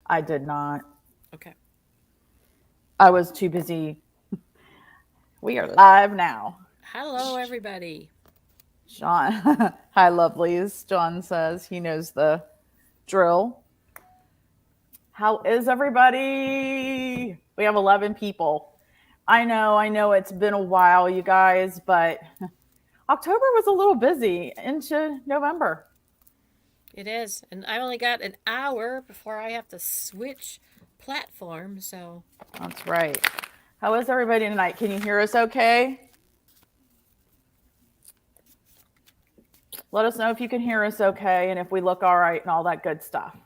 I did not. Okay. I was too busy. We are live now. Hello, everybody. John, hi, lovelies. John says he knows the drill. How is everybody? We have 11 people. I know it's been a while, you guys, but October was a little busy into November. It is. And I only got an hour before I have to switch platform. So, That's right. How is everybody tonight? Can you hear us okay? Let us know if you can hear us okay and if we look all right and all that good stuff.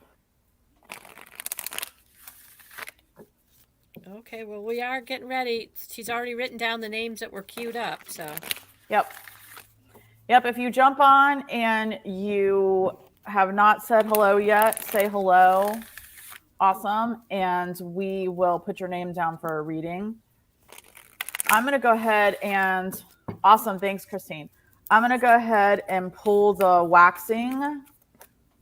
okay, well, we are getting ready. She's already written down the names that were queued up. So, Yep. Yep. If you jump on and you have not said hello yet, say hello. Awesome. And we will put your name down for a reading. I'm going to go ahead and, awesome. Thanks, Christine. I'm going to go ahead and pull the waxing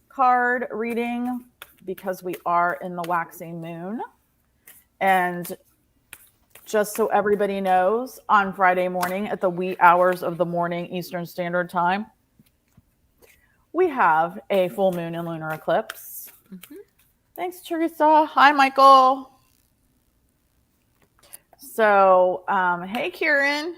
card reading because we are in the waxing moon. And just so everybody knows, on Friday morning at the wee hours of the morning Eastern Standard Time, we have a full moon and lunar eclipse. mm-hmm. Thanks, Teresa. Hi, Michael. So, hey, Kieran.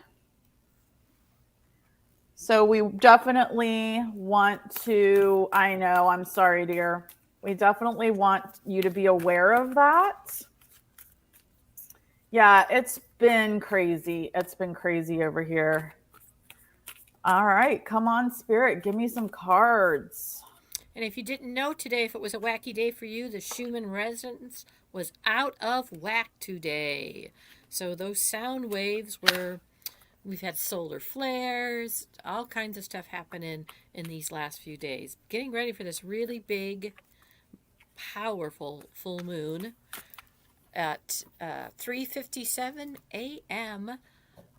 So, we definitely want to, I know, I'm sorry, dear. We definitely want you to be aware of that. Yeah, it's been crazy. It's been crazy over here. All right, come on, Spirit. Give me some cards. And if you didn't know today, if it was a wacky day for you, the Schumann resonance was out of whack today. So, those sound waves were. We've had solar flares, all kinds of stuff happening in these last few days. Getting ready for this really big, powerful full moon at 3:57 a.m.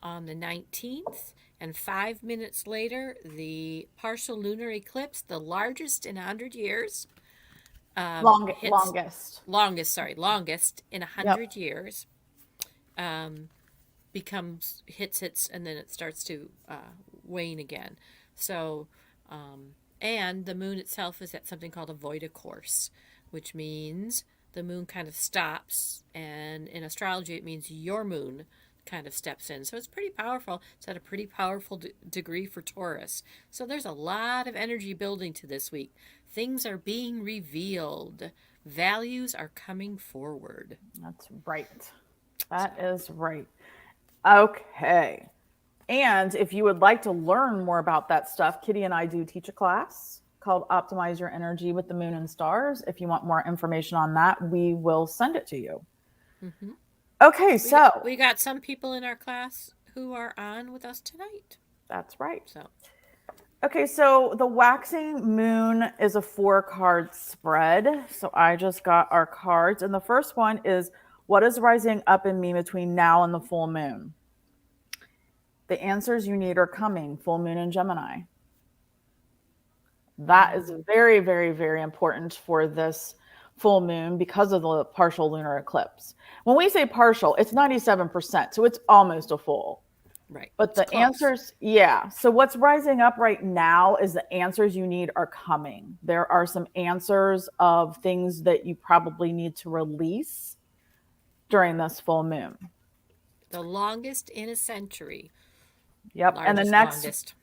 on the 19th, and 5 minutes later, the partial lunar eclipse, the largest in 100 years, hits Longest. longest in a Yep. hundred years. Um, becomes hits its and then it starts to wane again. So, and the moon itself is at something called a voida course, which means the moon kind of stops, and in astrology it means your moon kind of steps in. So it's pretty powerful. It's at a pretty powerful degree for Taurus. So there's a lot of energy building to this week. Things are being revealed. Values are coming forward. That's right. So, That is right. Okay. And if you would like to learn more about that stuff, Kitty and I do teach a class called Optimize Your Energy with the Moon and Stars. If you want more information on that, we will send it to you. mm-hmm. Okay, We got, so we got some people in our class who are on with us tonight. that's right. So, Okay, so the waxing moon is a 4 card spread. So I just got our cards. And the first one is what is rising up in me between now and the full moon? The answers you need are coming, full moon in Gemini. That is mm, very, very, very important for this full moon because of the partial lunar eclipse. When we say partial, it's 97%, so it's almost a full. right. But It's the close. answers, yeah. So what's rising up right now is the answers you need are coming. There are some answers of things that you probably need to release during this full moon. The longest in a century. Yep. And Largest, longest.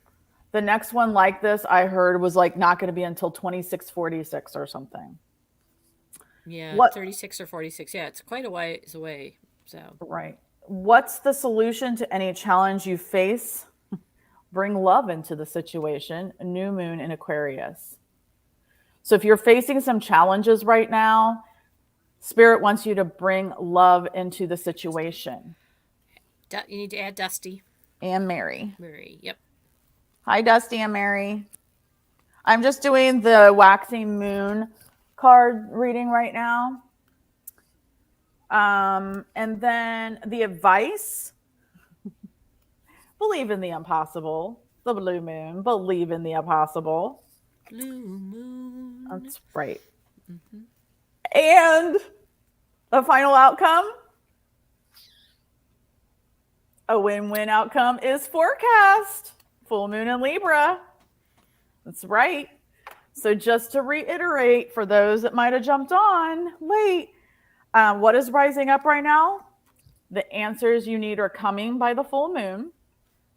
the next one like this I heard was like not going to be until 2646 or something. Yeah, What 36 or 46. Yeah, it's quite a ways away. So, right. What's the solution to any challenge you face? Bring love into the situation. New moon in Aquarius. So if you're facing some challenges right now, Spirit wants you to bring love into the situation. you need to add Dusty. And Mary. Murray. Yep. Hi, Dusty and Mary. I'm just doing the waxing moon card reading right now. And then the advice, believe in the impossible. The blue moon, believe in the impossible. Blue moon. That's right. Mm-hmm. And the final outcome, a win-win outcome, is forecast. Full moon in Libra. That's right. So just to reiterate, for those that might have jumped on late, what is rising up right now? The answers you need are coming by the full moon.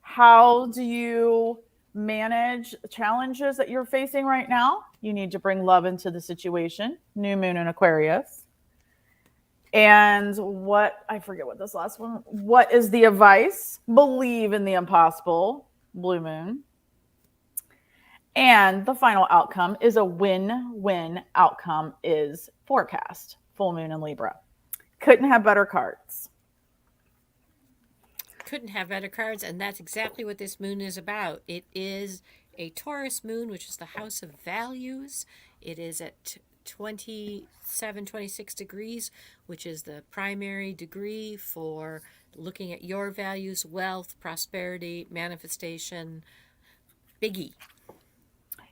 How do you manage challenges that you're facing right now? You need to bring love into the situation. New moon in Aquarius. And I forget what this last one, what is the advice? Believe in the impossible. Blue moon. And the final outcome is a win-win outcome is forecast. Full moon in Libra. Couldn't have better cards. Couldn't have better cards, and that's exactly what this moon is about. It is a Taurus moon, which is the house of values. It is at 27, 26 degrees, which is the primary degree for looking at your values, wealth, prosperity, manifestation. Biggie.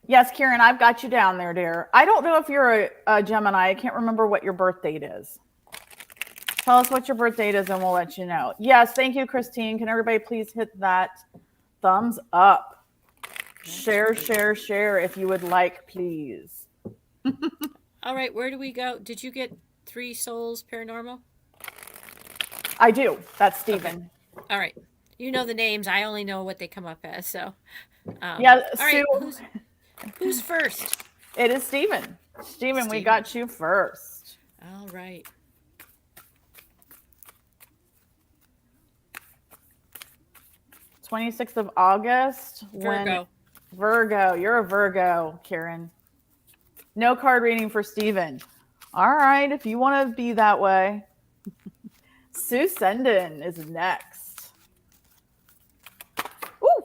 Yes, Karen, I've got you down there, dear. I don't know if you're a Gemini. I can't remember what your birth date is. Tell us what your birth date is and we'll let you know. Yes, thank you, Christine. Can everybody please hit that thumbs up? Share, share, share if you would like, please. All right, where do we go? Did you get 3 Souls Paranormal? I do. That's Stephen. Okay. All right. You know the names. I only know what they come up as. So, yeah, all right. Who's first? It is Stephen. Stephen, we got you first. All right. '26th of August. Virgo. Virgo. You're a Virgo, Karen. No card reading for Stephen. All right, if you want to be that way. Sue Senden is next. Ooh.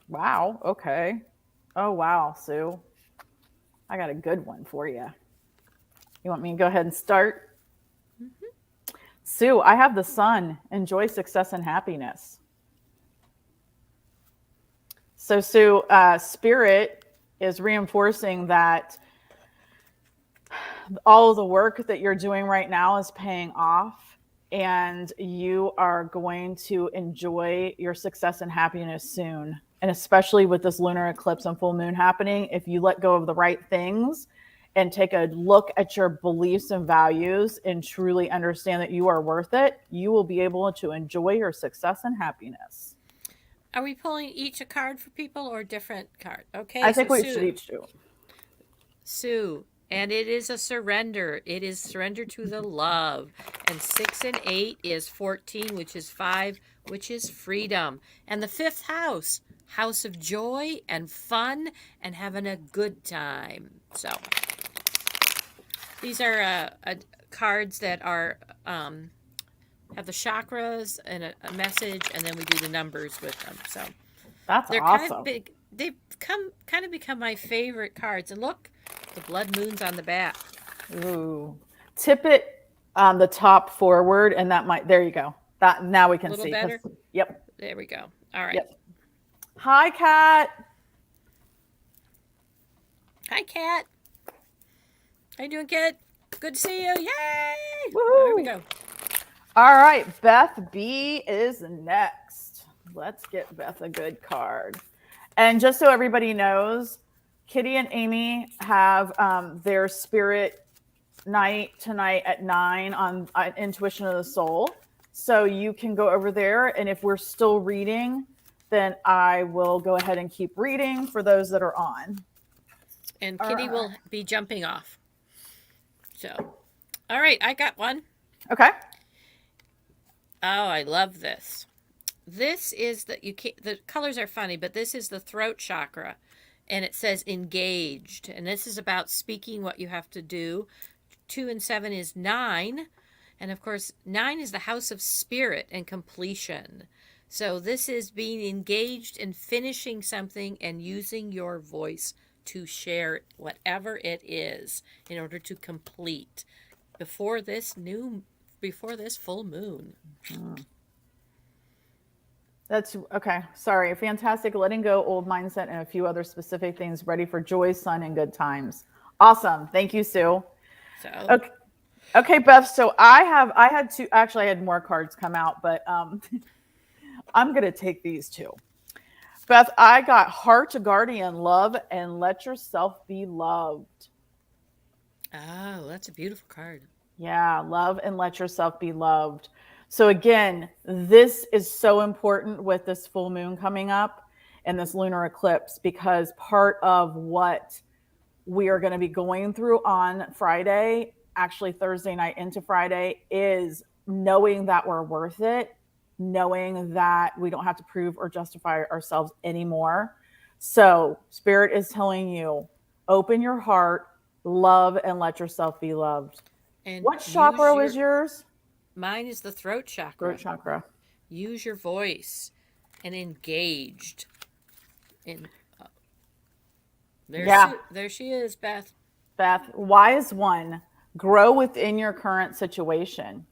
Wow. Okay. Oh, wow, Sue. I got a good one for you. You want me to go ahead and start? Mm-hmm. Sue, I have the sun. Enjoy success and happiness. So, Sue, Spirit is reinforcing that all of the work that you're doing right now is paying off, and you are going to enjoy your success and happiness soon. And especially with this lunar eclipse and full moon happening, if you let go of the right things and take a look at your beliefs and values and truly understand that you are worth it, you will be able to enjoy your success and happiness. Are we pulling each a card for people or a different card? Okay. I think we should each do. Sue, and it is a surrender. It is surrender to the love. And 6 and 8 is 14, which is 5, which is freedom. And the 5th house, house of joy and fun and having a good time. So these are cards that are have the chakras and a message, and then we do the numbers with them. So that's they're awesome. Kind of big. They've kind of become my favorite cards. And look, the blood moon's on the back. Ooh, tip it on the top forward, and that might. There you go. That now we can see. A little better. Yep. There we go. All right. Yep. Hi, Kat. Hi, Kat. How you doing, Kat? Good to see you. Yay! Woo-hoo. There we go. All right, Beth B is next. Let's get Beth a good card. And just so everybody knows, Kitty and Amy have their spirit night tonight at 9 on Intuition of the Soul. So you can go over there, and if we're still reading, then I will go ahead and keep reading for those that are on. And Kitty will be jumping off. So, all right, I got one. Okay. Oh, I love this. This is the colors are funny, but this is the throat chakra, and it says engaged, and this is about speaking what you have to do. 2 and 7 is 9, and of course 9 is the house of spirit and completion. So this is being engaged in finishing something and using your voice to share whatever it is in order to complete before this full moon. That's okay. Sorry. Fantastic. Letting go, old mindset, and a few other specific things ready for joy, sun, and good times. Awesome. Thank you, Sue. So Okay. Okay, Beth. So I had two, actually I had more cards come out, but I'm going to take these two. Beth, I got Heart Guardian, love and let yourself be loved. oh, that's a beautiful card. Yeah, love and let yourself be loved. So, again, this is so important with this full moon coming up and this lunar eclipse because part of what we are going to be going through on Friday, actually Thursday night into Friday, is knowing that we're worth it, knowing that we don't have to prove or justify ourselves anymore. So, Spirit is telling you open your heart, love, and let yourself be loved. And What use chakra your, is yours? mine is the throat Throat chakra. chakra. Use your voice and engaged. In Yeah, there she is, Beth. Beth. Wise one. Grow within your current situation.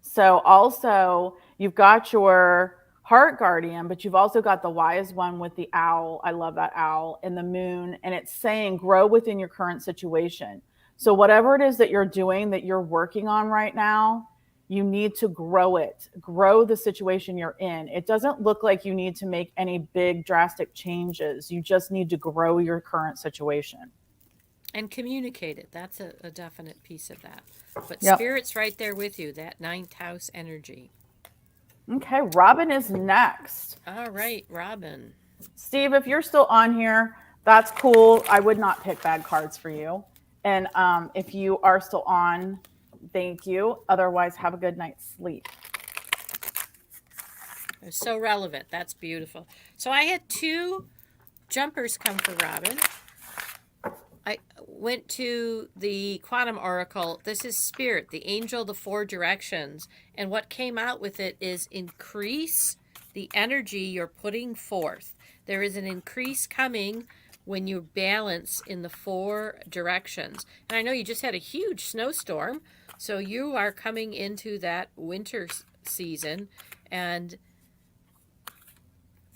So also you've got your heart guardian, but you've also got the wise one with the owl. I love that owl and the moon. And it's saying grow within your current situation. So whatever it is that you're doing, that you're working on right now, you need to grow it, grow the situation you're in. It doesn't look like you need to make any big drastic changes. You just need to grow your current situation. And communicate it. That's a definite piece of that. But Yep. spirit's right there with you, that ninth house energy. Okay, Robin is next. All right, Robin. Steve, if you're still on here, that's cool. I would not pick bad cards for you. And if you are still on, thank you. Otherwise, have a good night's sleep. It's so relevant. That's beautiful. So I had two jumpers come for Robin. I went to the Quantum Oracle. This is Spirit, the angel, the four directions. And what came out with it is increase the energy you're putting forth. There is an increase coming when you balance in the four directions. And I know you just had a huge snowstorm, so you are coming into that winter season. And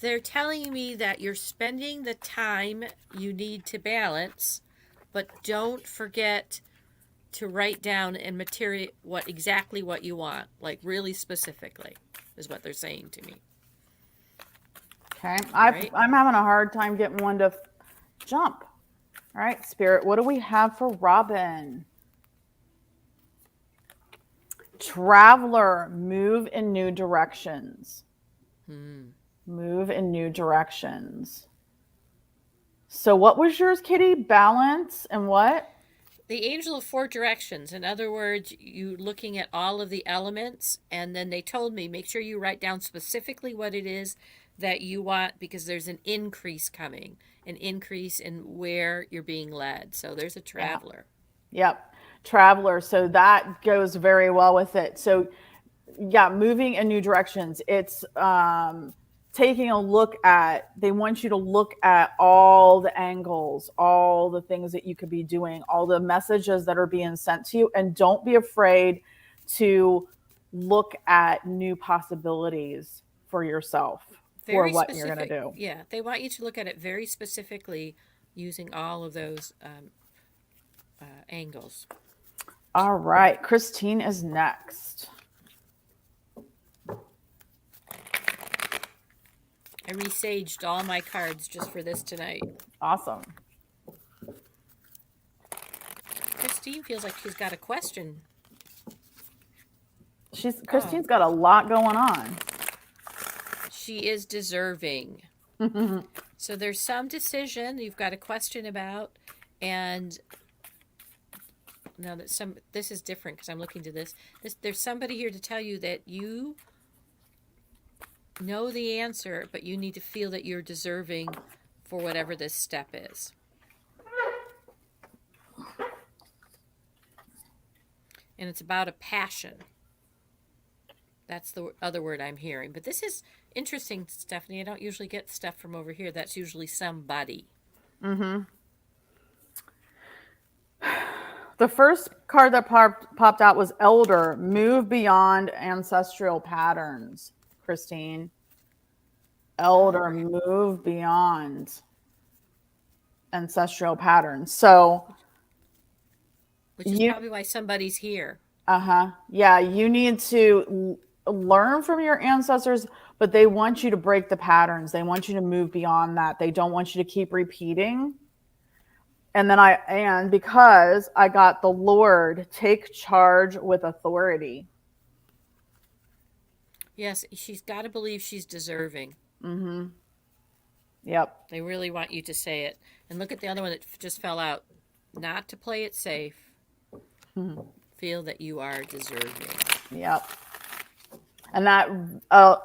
they're telling me that you're spending the time you need to balance, but don't forget to write down and material exactly what you want, like really specifically, is what they're saying to me. Okay. Right. I'm having a hard time getting one to jump. All right, Spirit, what do we have for Robin? Traveler, move in new directions. Move in new directions. So what was yours, Kitty? Balance and what? The angel of four directions. In other words, you looking at all of the elements, and then they told me make sure you write down specifically what it is that you want, because there's an increase coming, an increase in where you're being led. So there's a traveler. Yep. Traveler. So that goes very well with it. So yeah, moving in new directions. It's taking a look at, they want you to look at all the angles, all the things that you could be doing, all the messages that are being sent to you. And don't be afraid to look at new possibilities for yourself for Very what you're specific. going to do. Yeah, they want you to look at it very specifically using all of those angles. All right. Christine is next. I resaged all my cards just for this tonight. Awesome. Christine feels like she's got a question. Christine's got a lot going on. She is deserving. So there's some decision you've got a question about, and now that this is different because I'm looking to this. There's somebody here to tell you that you know the answer, but you need to feel that you're deserving for whatever this step is. And it's about a passion. That's the other word I'm hearing. But this is interesting, Stephanie. I don't usually get stuff from over here. That's usually somebody. Mm-hmm. The first card that popped out was Elder. Move beyond ancestral patterns, Christine. Elder, move beyond ancestral patterns. So which is You probably why somebody's here. Yeah, you need to learn from your ancestors, but they want you to break the patterns. They want you to move beyond that. They don't want you to keep repeating. And because I got the Lord, take charge with authority. Yes, she's got to believe she's deserving. Yep. They really want you to say it. And look at the other one that just fell out. Not to play it safe. Feel that you are deserving. Yep. And that,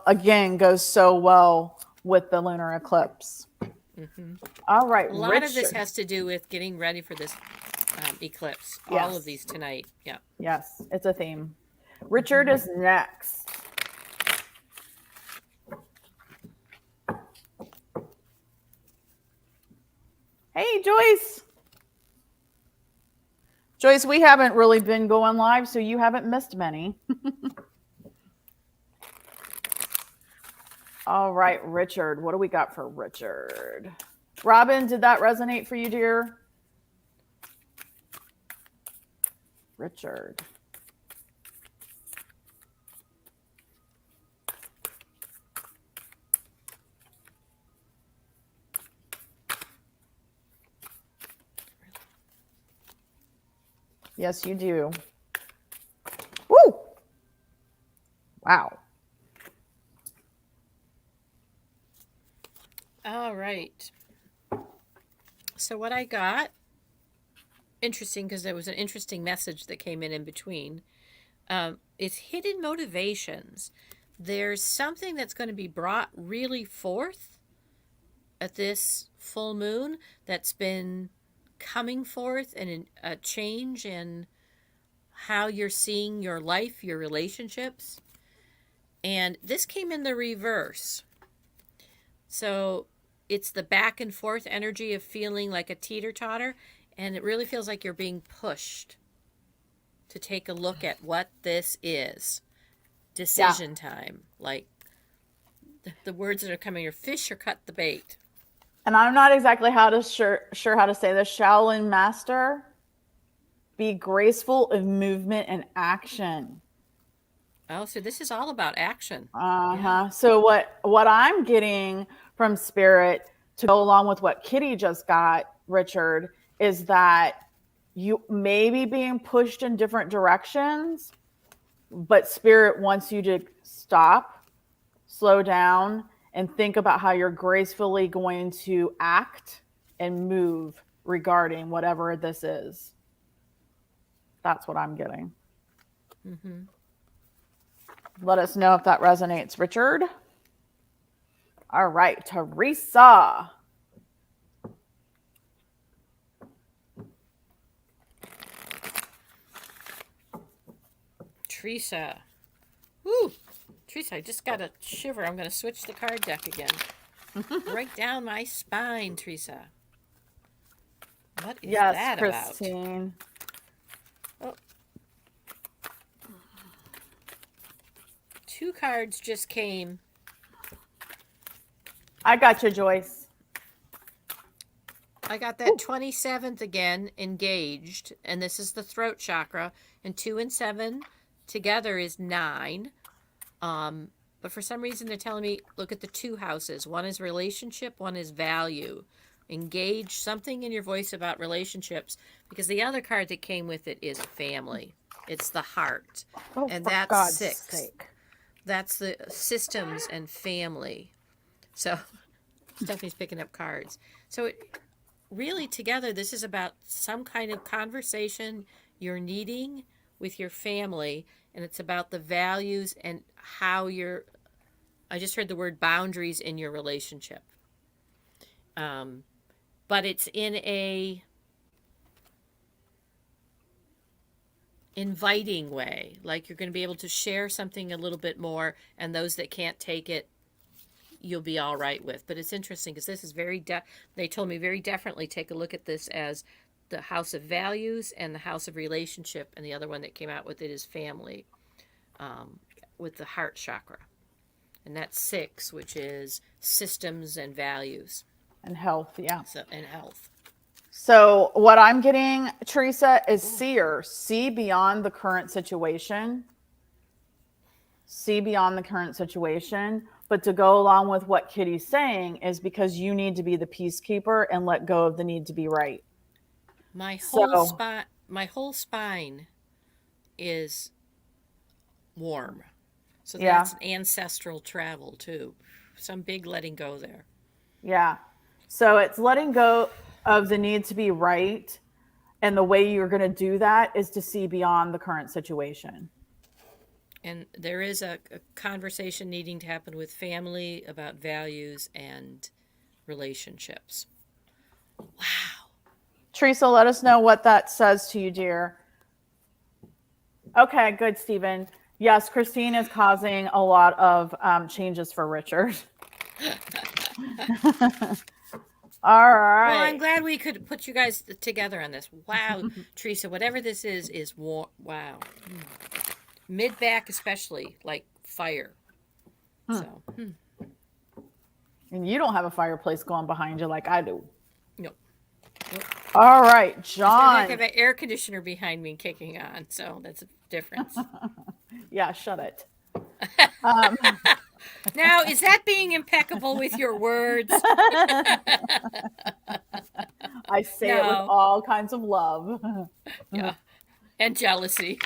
again, goes so well with the lunar eclipse. All right, A lot of this Richard. has to do with getting ready for this eclipse. Yes. All of these tonight. Yeah. Yes, it's a theme. Richard is next. Hey, Joyce. Joyce, we haven't really been going live, so you haven't missed many. All right, Richard. What do we got for Richard? Robin, did that resonate for you, dear? Richard. Yes, you do. Woo! Wow. All right. So what I got, interesting because there was an interesting message that came in between. It's hidden motivations. There's something that's going to be brought really forth at this full moon that's been coming forth, and a change in how you're seeing your life, your relationships. And this came in the reverse. So it's the back and forth energy of feeling like a teeter-totter, and it really feels like you're being pushed to take a look at what this is. Decision time. Like the words that are coming are fish or cut the bait. And I'm not exactly sure how to say this. Shaolin master, be graceful of movement and action. Oh, so this is all about action. Yeah. So what I'm getting from Spirit, to go along with what Kitty just got, Richard, is that you may be being pushed in different directions, but Spirit wants you to stop, slow down, and think about how you're gracefully going to act and move regarding whatever this is. That's what I'm getting. Let us know if that resonates, Richard. All right, Teresa. Teresa. Woo! Teresa, I just got a shiver. I'm going to switch the card deck again. Right down my spine, Teresa. What is that Christine. about? Oh. Two cards just came. I got you, Joyce. I got that 27th again, engaged, and this is the throat chakra, and 2 and 7 together is 9. But for some reason they're telling me, look at the two houses. One is relationship, one is value. Engage something in your voice about relationships, because the other card that came with it is family. It's the heart. Oh, and for that's God's 6. sake. That's the systems and family. So Stephanie's picking up cards. So really together, this is about some kind of conversation you're needing with your family, and it's about the values and how I just heard the word boundaries in your relationship. But it's in a inviting way, like you're going to be able to share something a little bit more, and those that can't take it, you'll be all right with. But it's interesting because this is they told me very definitely take a look at this as the house of values and the house of relationship, and the other one that came out with it is family, with the heart chakra, and that's 6, which is systems and values And health, yeah. and health. So what I'm getting, Teresa, is seer. See beyond the current situation. See beyond the current situation. But to go along with what Kitty's saying is because you need to be the peacekeeper and let go of the need to be right. My So whole spine is warm. So yeah, that's an ancestral travel too. Some big letting go there. yeah. So it's letting go of the need to be right. And the way you're going to do that is to see beyond the current situation. And there is a conversation needing to happen with family about values and relationships. Wow. Teresa, let us know what that says to you, dear. Okay, good, Stephen. Yes, Christine is causing a lot of changes for Richard. All right. Well, I'm glad we could put you guys together on this. Wow, Teresa, whatever this is wow. Mid back, especially, like fire. So, And you don't have a fireplace going behind you like I do. no. All right, I John. have an air conditioner behind me kicking on, so that's a difference. Yeah, shut it. Now, is that being impeccable with your words? I say it with No. all kinds of love. Yeah. And jealousy.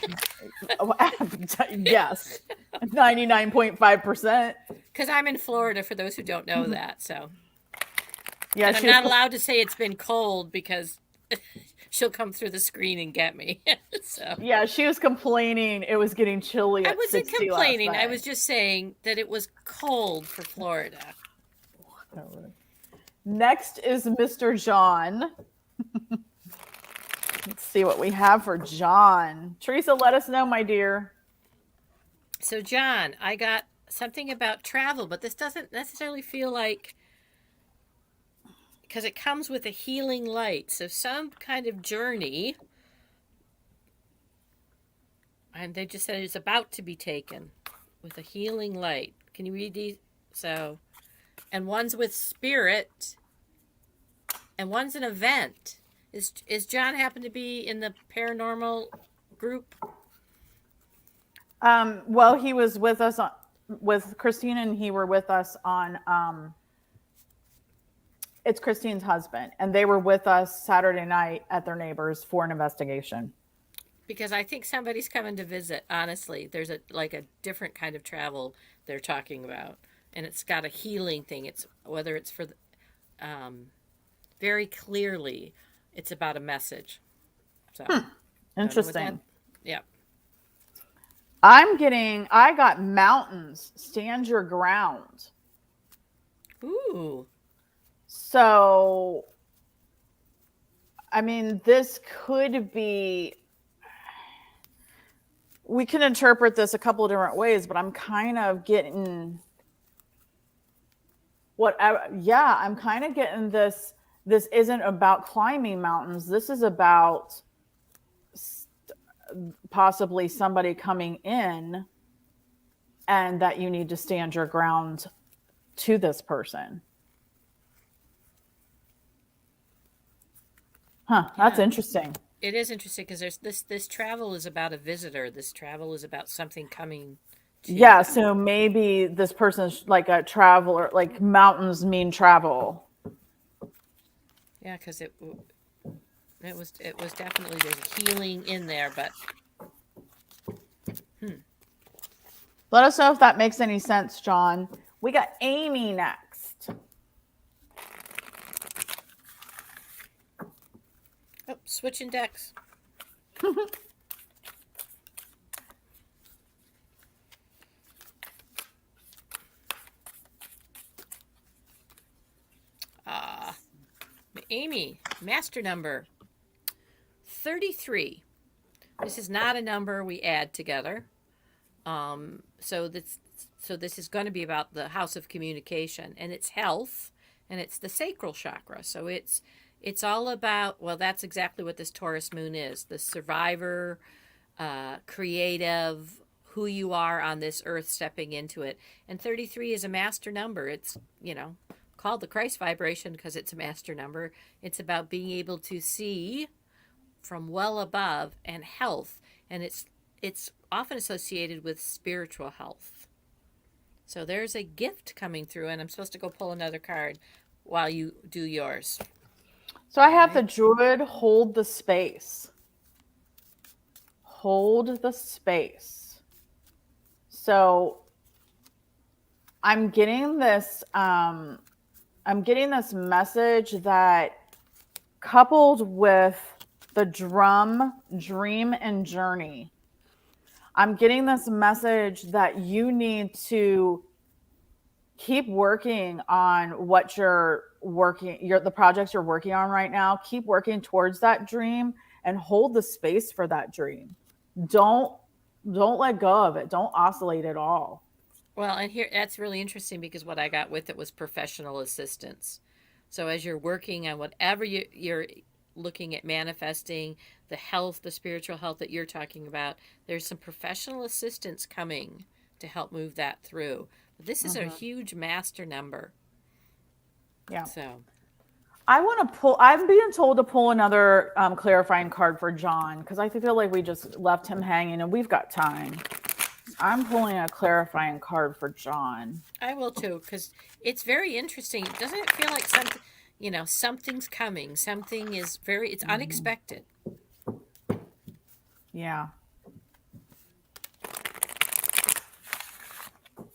Yes, 99.5%. Because I'm in Florida, for those who don't know that. So, Yeah, and I'm not allowed to say it's been cold because she'll come through the screen and get me. So yeah, she was complaining it was getting chilly I at wasn't 60 complaining. last I night. was just saying that it was cold for Florida. Next is Mr. John. Let's see what we have for John. Teresa, let us know, my dear. So, John, I got something about travel, but this doesn't necessarily feel like, because it comes with a healing light. So, some kind of journey. And they just said it's about to be taken with a healing light. Can you read these? So, and one's with spirit, and one's an event. Is John happen to be in the paranormal group? Well, he was with us with Christine, and he were with us on it's Christine's husband, and they were with us Saturday night at their neighbors for an investigation. Because I think somebody's coming to visit. Honestly, there's a different kind of travel they're talking about, and it's got a healing thing. It's whether it's for very clearly, it's about a message. So Interesting. Yeah. I got mountains. Stand your ground. Ooh. So, I mean, this could be. We can interpret this a couple of different ways, but I'm kind of getting I'm kind of getting this. This isn't about climbing mountains. This is about possibly somebody coming in and that you need to stand your ground to this person. That's interesting. It is interesting because there's this travel is about a visitor. This travel is about something coming to Yeah, them. so maybe this person's like a traveler, like mountains mean travel. Yeah, because it was definitely there's a healing in there, but Let us know if that makes any sense, John. We got Amy next. oh, switching decks. Amy, master number 33. This is not a number we add together. So this is going to be about the house of communication, and it's health, and it's the sacral chakra. So it's all about, well, that's exactly what this Taurus moon is, the survivor, creative, who you are on this earth, stepping into it. And 33 is a master number. It's, called the Christ vibration because it's a master number. It's about being able to see from well above and health, and it's often associated with spiritual health. So there's a gift coming through, and I'm supposed to go pull another card while you do yours. So I have the Druid hold the space. Hold the space. So I'm getting this message that, coupled with the drum, dream, and journey, I'm getting this message that you need to keep working on what the projects you're working on right now. Keep working towards that dream and hold the space for that dream. Don't let go of it. Don't oscillate at all. Well, and here, that's really interesting because what I got with it was professional assistance. So as you're working on whatever you're looking at manifesting, the health, the spiritual health that you're talking about, there's some professional assistance coming to help move that through. But this is a huge master number. Yeah. So I'm being told to pull another clarifying card for John, because I feel like we just left him hanging and we've got time. I'm pulling a clarifying card for John. I will too, because it's very interesting. Doesn't it feel like something's coming? Something is it's unexpected. Yeah.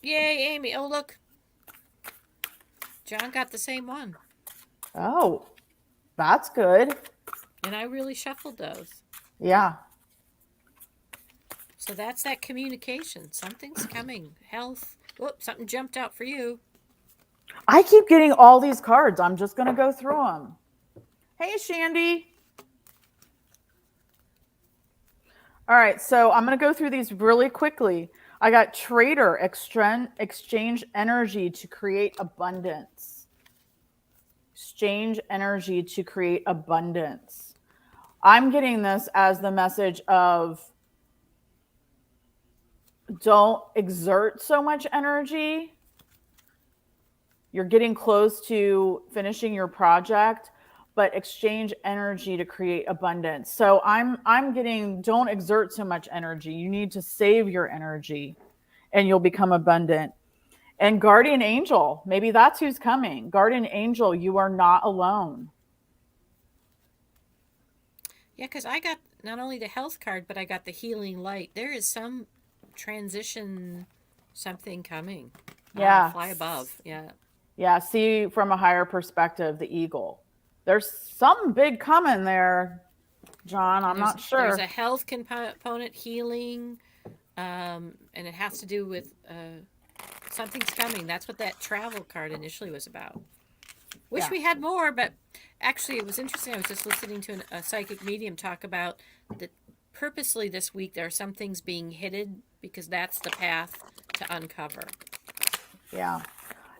Yay, Amy. Oh, look. John got the same one. Oh, that's good. And I really shuffled those. Yeah. So that's that communication. Something's coming. Health. Whoop, something jumped out for you. I keep getting all these cards. I'm just going to go through them. Hey, Shandy. All right, so I'm going to go through these really quickly. I got trader, exchange energy to create abundance. Exchange energy to create abundance. I'm getting this as the message of don't exert so much energy. You're getting close to finishing your project, but exchange energy to create abundance. So I'm getting don't exert so much energy. You need to save your energy and you'll become abundant. And guardian angel, maybe that's who's coming. Guardian angel, you are not alone. Yeah, because I got not only the health card, but I got the healing light. There is some transition, something coming. Yeah. Fly above. Yeah. Yeah, see from a higher perspective, the eagle. There's something big coming there, John. I'm not sure. There's a health component, healing, and it has to do with something's coming. That's what that travel card initially was about. Wish we had more, but actually it was interesting. I was just listening to a psychic medium talk about that purposely this week there are some things being hidden because that's the path to uncover. Yeah.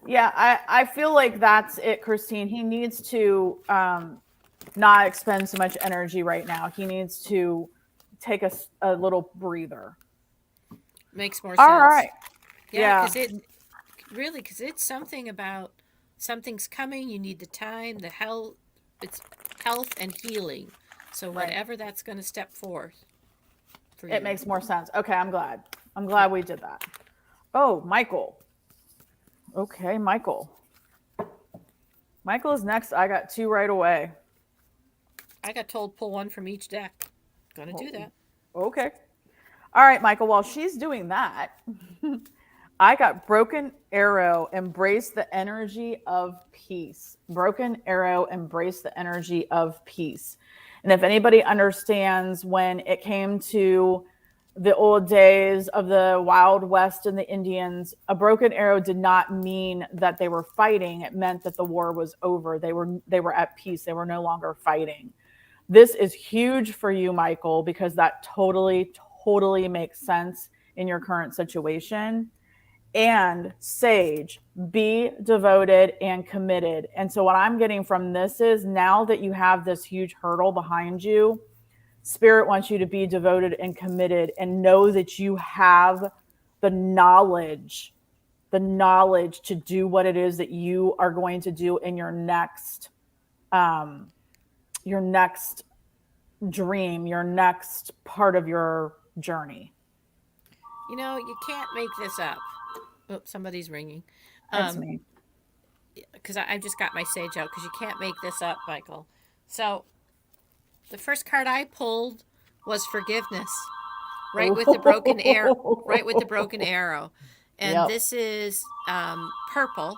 Yeah, I feel like that's it, Christine. He needs to not expend so much energy right now. He needs to take a little breather. Makes more sense. All right. Yeah, because it's something about something's coming. You need the time, the health. It's health and healing. So whatever that's going to step forth for you. It makes more sense. Okay, I'm glad. I'm glad we did that. Oh, Michael. Okay, Michael. Michael is next. I got two right away. I got told pull one from each deck. Gonna do that. Okay. All right, Michael. While she's doing that, I got broken arrow, embrace the energy of peace. Broken arrow, embrace the energy of peace. And if anybody understands when it came to the old days of the Wild West and the Indians, a broken arrow did not mean that they were fighting. It meant that the war was over. They were at peace. They were no longer fighting. This is huge for you, Michael, because that totally makes sense in your current situation. And Sage, be devoted and committed. And so what I'm getting from this is now that you have this huge hurdle behind you, Spirit wants you to be devoted and committed and know that you have the knowledge the knowledge to do what it is that you are going to do in your next dream, your next part of your journey. You know, you can't make this up. Oh, somebody's ringing. That's me. Because I just got my sage out, because you can't make this up, Michael. So the first card I pulled was forgiveness, right with the broken arrow, and Yep. this is purple.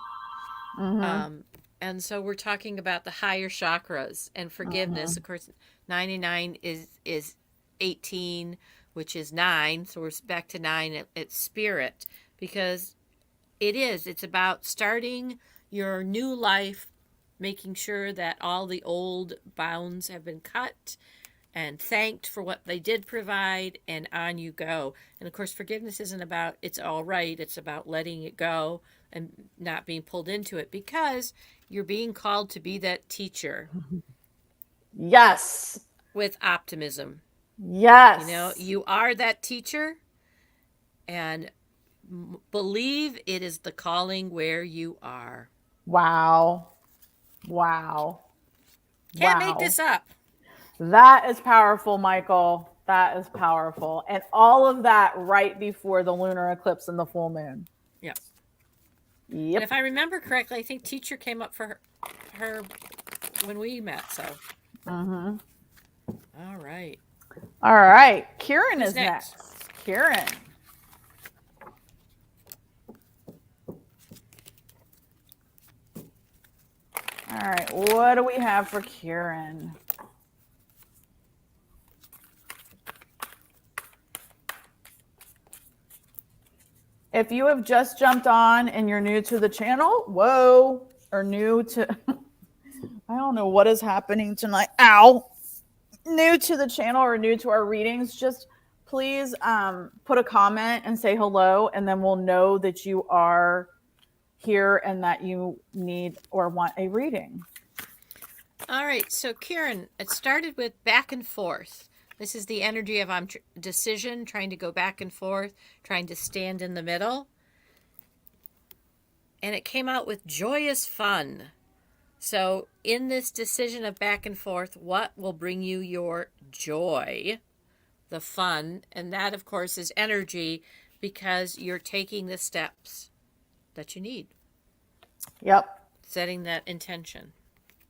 Mm-hmm. And so we're talking about the higher chakras and forgiveness. Mm-hmm. Of course, 99 is 18, which is 9. So we're back to 9 at spirit, because it's about starting your new life, making sure that all the old bounds have been cut and thanked for what they did provide, and on you go. And of course, forgiveness isn't about it's all right. It's about letting it go and not being pulled into it, because you're being called to be that teacher Yes. with optimism. Yes. You know, you are that teacher, and believe it is the calling where you are. Wow. Wow. Can't make this up. That is powerful, Michael. That is powerful. And all of that right before the lunar eclipse and the full moon. Yeah. Yep. And if I remember correctly, I think teacher came up for her when we met. So. Mm-hmm. All right. All right. Kieran Who's is next. Kieran. All right. What do we have for Kieran? If you have just jumped on and you're new to the channel, or new to, I don't know what is happening tonight. Ow. New to the channel or new to our readings, just please put a comment and say hello, and then we'll know that you are here and that you need or want a reading. All right. So, Kieran, it started with back and forth. This is the energy of decision, trying to go back and forth, trying to stand in the middle. And it came out with joyous fun. So in this decision of back and forth, what will bring you your joy, the fun? And that, of course, is energy, because you're taking the steps that you need. Yep. Setting that intention.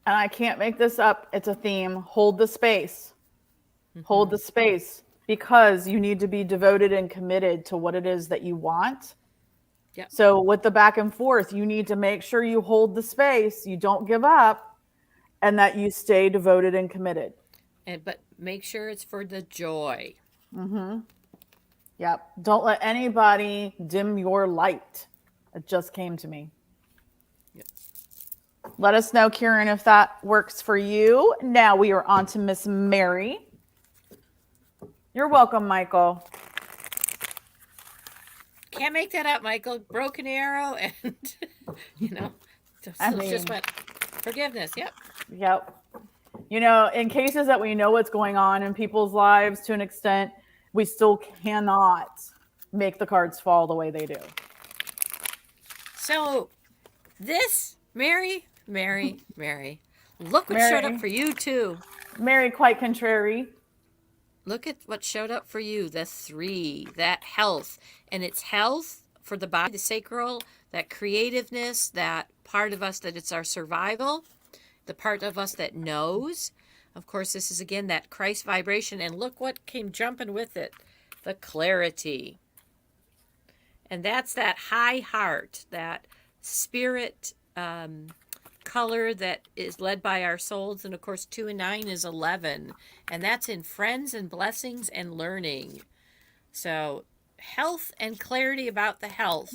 And I can't make this up. It's a theme. Hold the space. Hold the space, because you need to be devoted and committed to what it is that you want. Yep. So with the back and forth, you need to make sure you hold the space, you don't give up, and that you stay devoted and committed. But make sure it's for the joy. Mm-hmm. Yep. Don't let anybody dim your light. It just came to me. Yep. Let us know, Kieran, if that works for you. Now we are on to Miss Mary. You're welcome, Michael. Can't make that up, Michael. Broken arrow, and just went forgiveness. Yep. Yep. In cases that we know what's going on in people's lives to an extent, we still cannot make the cards fall the way they do. So this, Mary, look what showed up for you too. Mary, quite contrary. Look at what showed up for you, the 3, that health. And it's health for the body, the sacral, that creativeness, that part of us that it's our survival, the part of us that knows. Of course, this is, again, that Christ vibration. And look what came jumping with it, the clarity. And that's that high heart, that spirit color that is led by our souls. And of course 2 and 9 is 11, and that's in friends and blessings and learning. So health and clarity about the health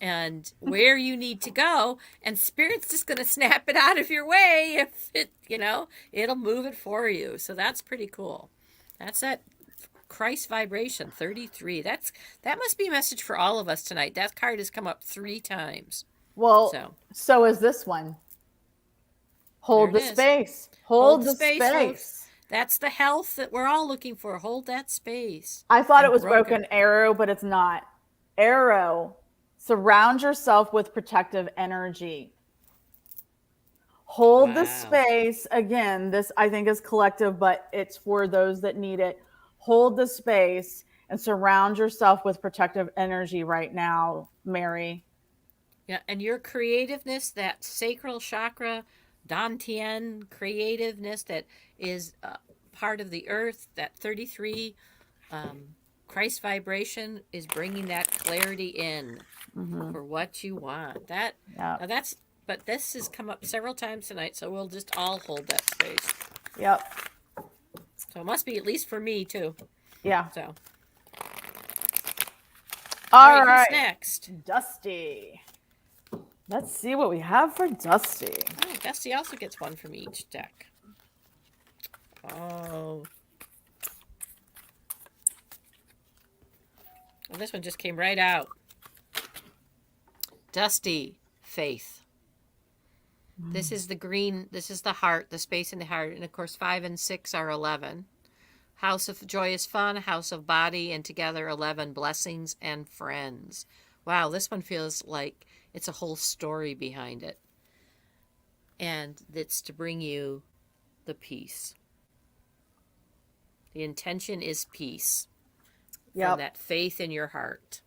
and where you need to go, and spirit's just going to snap it out of your way if it, it'll move it for you. So that's pretty cool. That's that Christ vibration 33. That must be a message for all of us tonight. That card has come up 3 times. Well, so is this one. Hold the space. Hold the space. Folks. That's the health that we're all looking for. Hold that space. I thought it was broken arrow, but it's not. Arrow Surround yourself with protective energy. Hold the Wow. space. Again, this I think is collective, but it's for those that need it. Hold the space and surround yourself with protective energy right now, Mary. Yeah, and your creativeness, that sacral chakra, Dantian creativeness that is part of the earth, that 33 Christ vibration is bringing that clarity in for what you want. That Yep. now that's but this has come up several times tonight, so we'll just all hold that space. Yep. So it must be at least for me too. Yeah. So All who's right. next? Dusty. Let's see what we have for Dusty. Oh, Dusty also gets one from each deck. Oh. Well, this one just came right out. Dusty, faith. This is the green, this is the heart, the space in the heart. And of course, 5 and 6 are 11. House of joyous fun, house of body, and together 11 blessings and friends. Wow, this one feels like it's a whole story behind it. And it's to bring you the peace. The intention is peace. Yep. From that faith in your heart.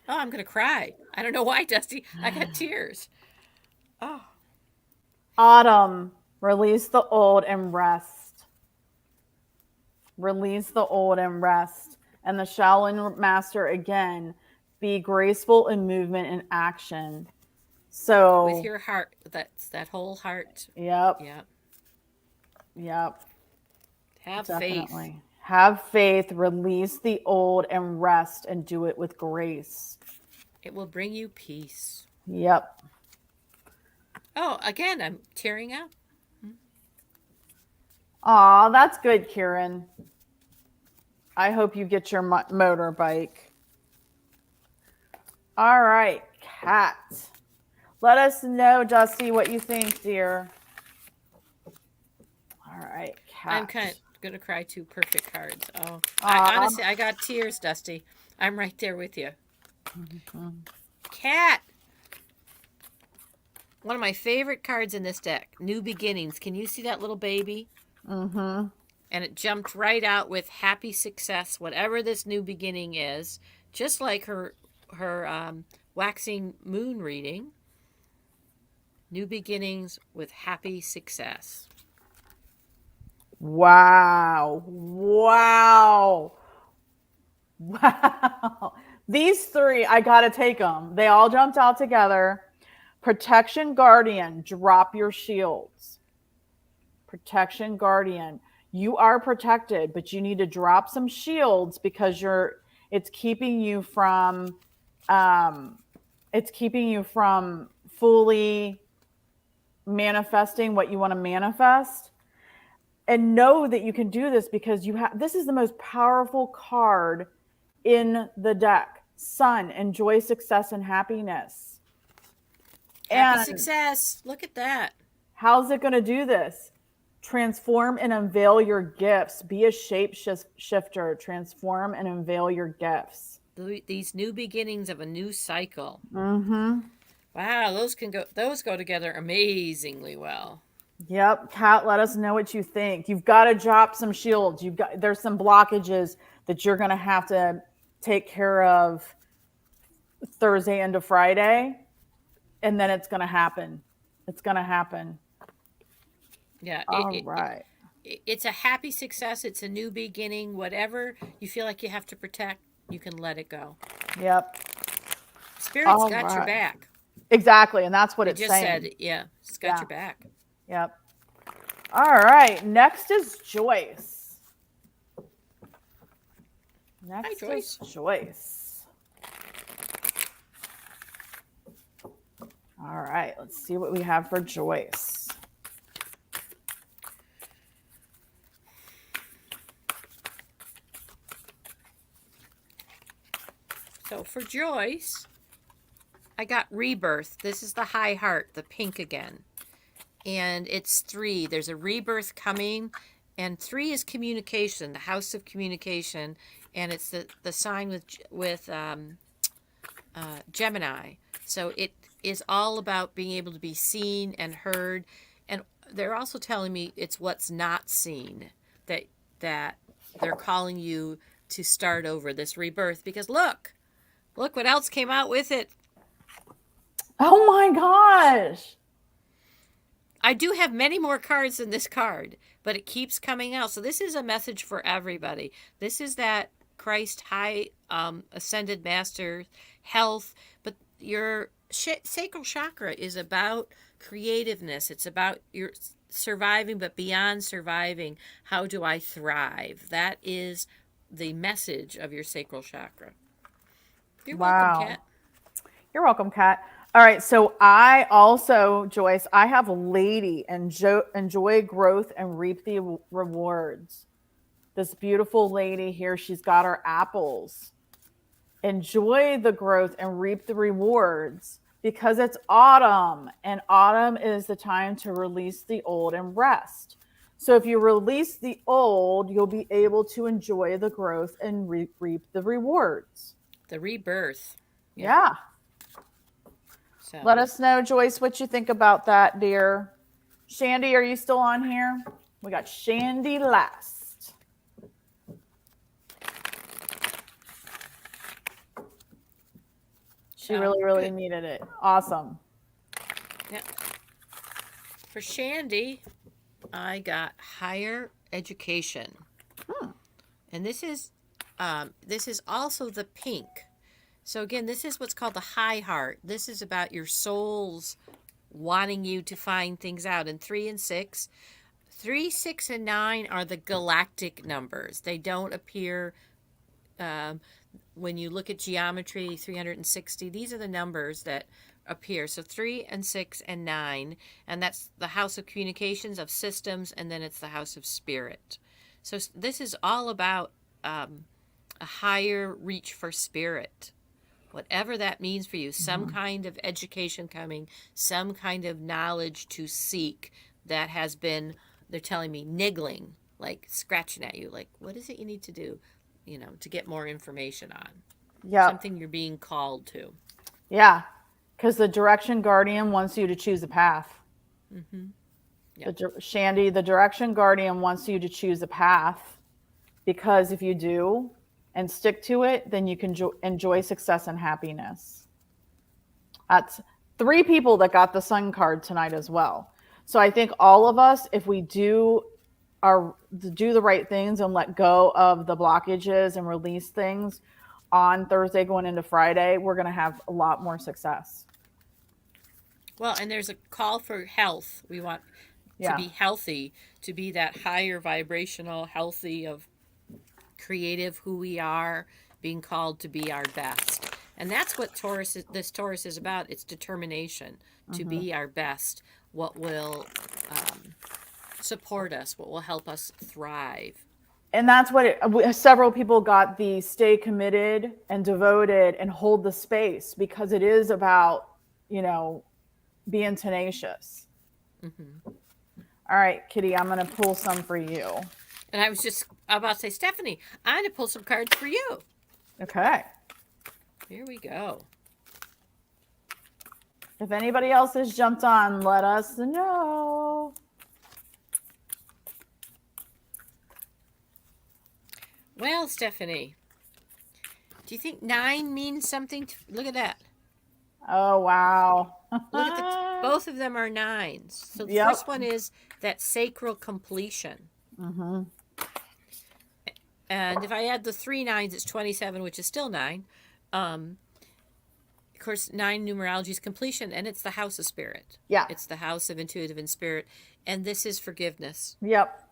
Oh, I'm going to cry. I don't know why, Dusty. I got tears. Oh. Autumn. Release the old and rest. Release the old and rest. And the Shaolin Master again. Be graceful in movement and action. So With your heart. That's that whole heart. Yep. Yeah. Yep. Have Definitely. faith. Have faith, release the old, and rest, and do it with grace. It will bring you peace. Yep. Oh, again, I'm tearing up. Aw, that's good, Kieran. I hope you get your motorbike. All right, Kat. Let us know, Dusty, what you think, dear. All right, Kat. I'm kind of going to cry too. Perfect cards. Oh, honestly, I got tears, Dusty. I'm right there with you. Cat. One of my favorite cards in this deck. New beginnings. Can you see that little baby? Mm-hmm. And it jumped right out with happy success, whatever this new beginning is. Just like her waxing moon reading. New beginnings with happy success. Wow. Wow. Wow. These three, I got to take them. They all jumped out together. Protection Guardian, drop your shields. Protection Guardian, you are protected, but you need to drop some shields because it's keeping you from fully manifesting what you want to manifest. And know that you can do this because this is the most powerful card in the deck. Sun, enjoy success and happiness. Happy success. Look at that. How's it going to do this? Transform and unveil your gifts. Be a shape shifter. Transform and unveil your gifts. These new beginnings of a new cycle. Mm-hmm. Wow, those go together amazingly well. Yep, Kat, let us know what you think. You've got to drop some shields. There's some blockages that you're going to have to take care of Thursday into Friday, and then it's going to happen. It's going to happen. Yeah. All right. It's a happy success. It's a new beginning. Whatever you feel like you have to protect, you can let it go. Yep. Spirit's got your back. Exactly, and that's what it it's just saying. said. Yeah, it's got your back. Yep. All right. Next is Joyce. Next Hi, Joyce. is Joyce. All right. Let's see what we have for Joyce. So for Joyce, I got rebirth. This is the high heart, the pink again. And it's 3. There's a rebirth coming. And 3 is communication, the house of communication. And it's the sign with Gemini. So it is all about being able to be seen and heard. And they're also telling me it's what's not seen that they're calling you to start over this rebirth. Because look what else came out with it. Oh my gosh. I do have many more cards than this card, but it keeps coming out. So this is a message for everybody. This is that Christ high ascended master health, but your sacral chakra is about creativeness. It's about your surviving, but beyond surviving, how do I thrive? That is the message of your sacral chakra. You're welcome, Kat. You're welcome, Kat. All right, so I also, Joyce, I have lady enjoy growth and reap the rewards. This beautiful lady here, she's got her apples. Enjoy the growth and reap the rewards because it's autumn, and autumn is the time to release the old and rest. So if you release the old, you'll be able to enjoy the growth and reap the rewards. The rebirth. Yeah. So. Let us know, Joyce, what you think about that, dear. Shandy, are you still on here? We got Shandy last. She really needed it. Awesome. Yeah. For Shandy, I got higher education. And this is also the pink. So again, this is what's called the high heart. This is about your soul's wanting you to find things out. And 3 and 6, 3, 6, and 9 are the galactic numbers. They don't appear when you look at geometry, 360. These are the numbers that appear. So 3 and 6 and 9, and that's the house of communications, of systems, and then it's the house of spirit. So this is all about a higher reach for spirit. Whatever that means for you, some kind of education coming, some kind of knowledge to seek that has been, they're telling me, niggling, like scratching at you, like, what is it you need to do, to get more information on? Yeah. Something you're being called to. Yeah, because the direction guardian wants you to choose a path. Yep. Shandy, the direction guardian wants you to choose a path, because if you do, and stick to it, then you can enjoy success and happiness. That's 3 people that got the sun card tonight as well. So I think all of us, if we do the right things and let go of the blockages and release things on Thursday going into Friday, we're going to have a lot more success. Well, and there's a call for health. We want to be healthy, to be that higher vibrational, healthy of creative, who we are, being called to be our best. And that's what this Taurus is about. It's determination to be our best, what will support us, what will help us thrive. And that's what several people got, the stay committed and devoted and hold the space, because it is about, being tenacious. All right, Kitty, I'm going to pull some for you. And I was just about to say, Stephanie, I'm going to pull some cards for you. Okay. Here we go. If anybody else has jumped on, let us know. Well, Stephanie, do you think 9 means something? Look at that. Oh, wow. Look at both of them are 9s. So the first one is that sacral completion. And if I add the 3 9s, it's 27, which is still 9. Of course, 9 numerology is completion, and it's the house of spirit. Yeah. It's the house of intuitive and spirit. And this is forgiveness. Yep.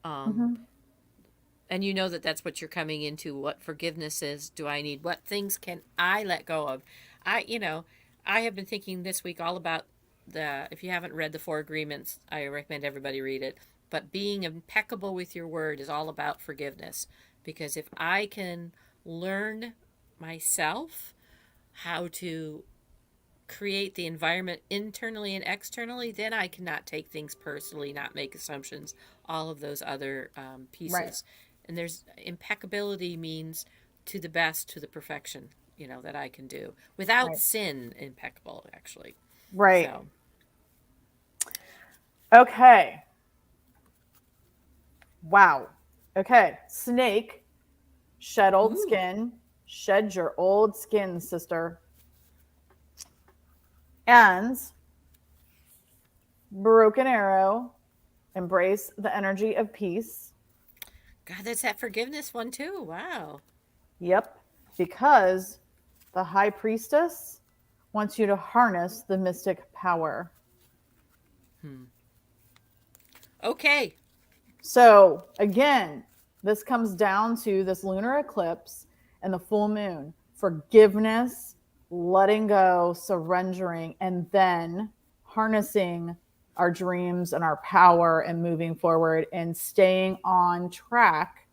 And you know that's what you're coming into, what forgiveness is. Do I need, what things can I let go of? I have been thinking this week all about if you haven't read the 4 Agreements, I recommend everybody read it. But being impeccable with your word is all about forgiveness. Because if I can learn myself how to create the environment internally and externally, then I cannot take things personally, not make assumptions, all of those other pieces. Right. And there's impeccability means to the best, to the perfection. that I can do without Right. sin. Impeccable, actually. Right. So, Okay. Wow. Okay. Snake, shed old ooh, skin. Shed your old skin, sister. And broken arrow, embrace the energy of peace. God, that's that forgiveness one too. Wow. Yep. Because the high priestess wants you to harness the mystic power. Hmm. Okay. So, again, this comes down to this lunar eclipse and the full moon forgiveness, letting go, surrendering, and then harnessing our dreams and our power and moving forward and staying on track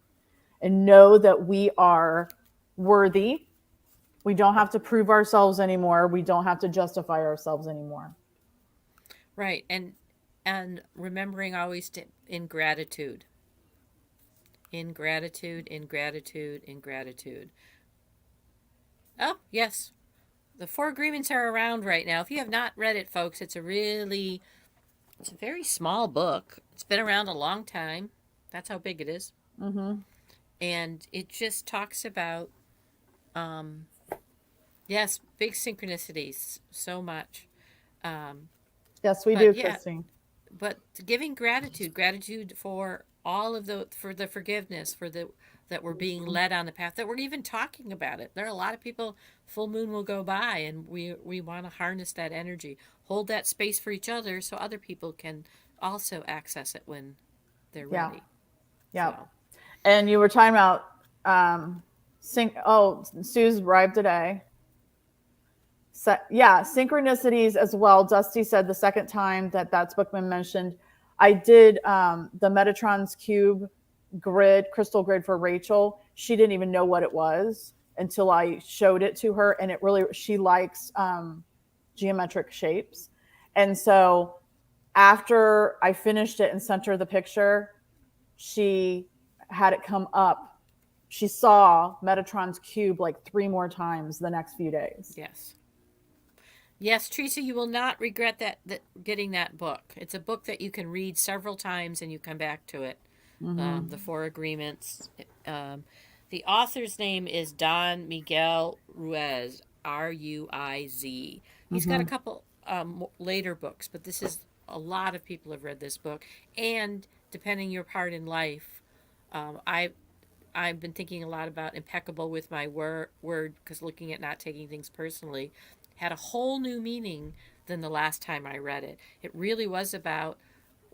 and know that we are worthy. We don't have to prove ourselves anymore. We don't have to justify ourselves anymore. Right. And remembering always in gratitude. In gratitude, in gratitude, in gratitude. Oh, yes. The Four Agreements are around right now. If you have not read it, folks, it's a very small book. It's been around a long time. That's how big it is. Mm-hmm. And it just talks about, um, yes, big synchronicities so much. Um, Yes, we do, but yeah, Christine. but giving gratitude for all of for the forgiveness, for the that we're being Mm-hmm. led on the path, that we're even talking about it. There are a lot of people, full moon will go by, and we want to harness that energy, hold that space for each other so other people can also access it when they're Yeah. ready. Yeah. So, And you were talking about Sue's arrived today. So, yeah, synchronicities as well. Dusty said the second time that's Bookman mentioned. I did the Metatron's cube crystal grid for Rachel. She didn't even know what it was until I showed it to her, and she likes geometric shapes, and so after I finished it and sent her the picture, she had it come up. She saw Metatron's cube like 3 more times the next few days. yes. Yes, Teresa, you will not regret that getting that book. It's a book that you can read several times and you come back to it. Mm-hmm. The Four Agreements. Um, the author's name is Don Miguel Ruiz, Ruiz. He's got a Mm-hmm. couple later books, but this is a lot of people have read this book. And depending your part in life, I I've been thinking a lot about impeccable with my word because looking at not taking things personally had a whole new meaning than the last time I read it. It really was about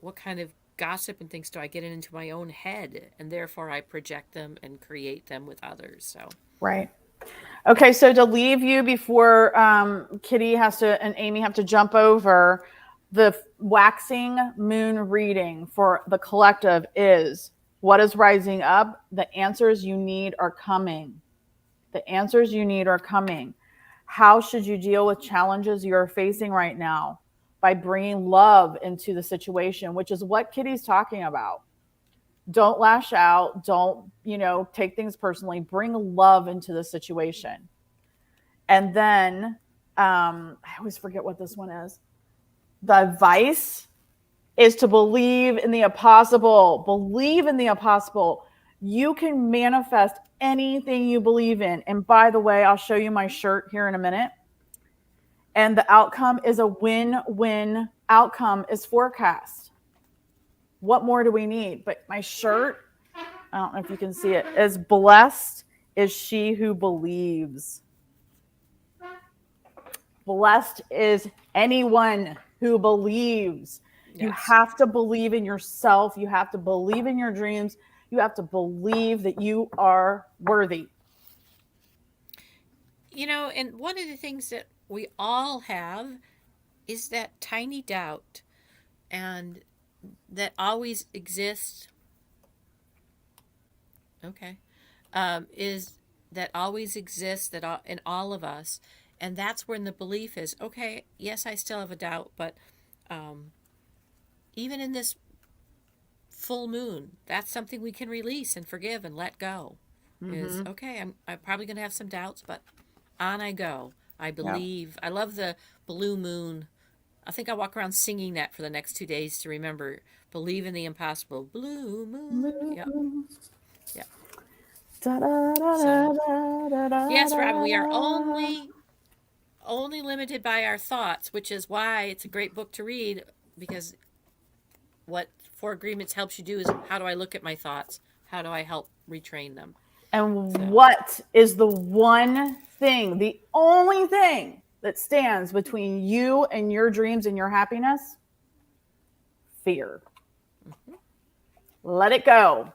what kind of gossip and things do I get into my own head, and therefore I project them and create them with others. So, Right. Okay, so to leave you before Kitty has to and Amy have to jump over, the waxing moon reading for the collective is what is rising up? The answers you need are coming. The answers you need are coming. How should you deal with challenges you're facing right now? By bringing love into the situation, which is what Kitty's talking about. Don't lash out. Don't, take things personally. Bring love into the situation. And then I always forget what this one is. The advice is to believe in the impossible. Believe in the impossible. You can manifest anything you believe in. And by the way, I'll show you my shirt here in a minute. And the outcome is a win-win outcome is forecast. What more do we need? But my shirt, I don't know if you can see it, is blessed is she who believes. Blessed is anyone who believes. You yes. have to believe in yourself. You have to believe in your dreams. You have to believe that you are worthy. And one of the things that we all have is that tiny doubt, and that always exists. Okay. Is that always exists in all of us. And that's when the belief is okay, yes, I still have a doubt, but um, even in this full moon, that's something we can release and forgive and let go. Is Mm-hmm. okay, I'm probably going to have some doubts, but on I go. I believe. I love the blue moon. I think I'll walk around singing that for the next 2 days to remember. Believe in the impossible. Blue moon. Yep. Yep. Da, da, da, So da, da, da, yes, Robin, we are da. only limited by our thoughts, which is why it's a great book to read, because what Four Agreements helps you do is, how do I look at my thoughts? How do I help retrain them? And So what is the one thing, the only thing that stands between you and your dreams and your happiness? Fear. Let it go.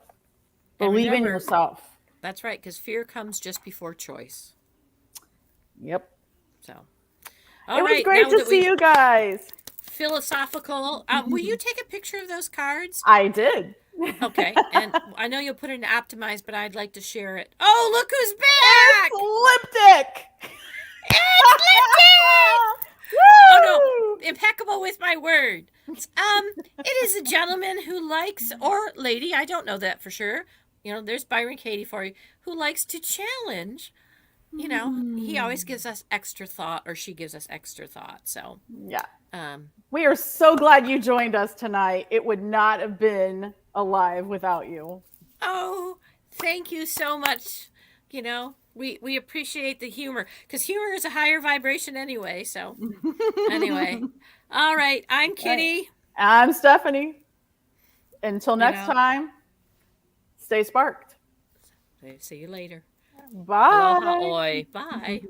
and Believe in remember, yourself. that's right, because fear comes just before choice. Yep. So, It was great to see you guys. Philosophical. Will you take a picture of those cards? I did. Okay, and I know you'll put it in Optimize, but I'd like to share it. Oh, look who's back! Lipstick. It's Lipstick! Oh no, impeccable with my word. It is a gentleman who likes, or lady, I don't know that for sure. You know, there's Byron Katie for you, who likes to challenge. You know, he always gives us extra thought, or she gives us extra thought. So, yeah. We are so glad you joined us tonight. It would not have been alive without you. Oh, thank you so much. You know, we appreciate the humor, because humor is a higher vibration anyway. So, anyway, all right. I'm Kitty. I'm Stephanie. Until next time, stay sparked. See you later. Bye. Aloha oi. Bye.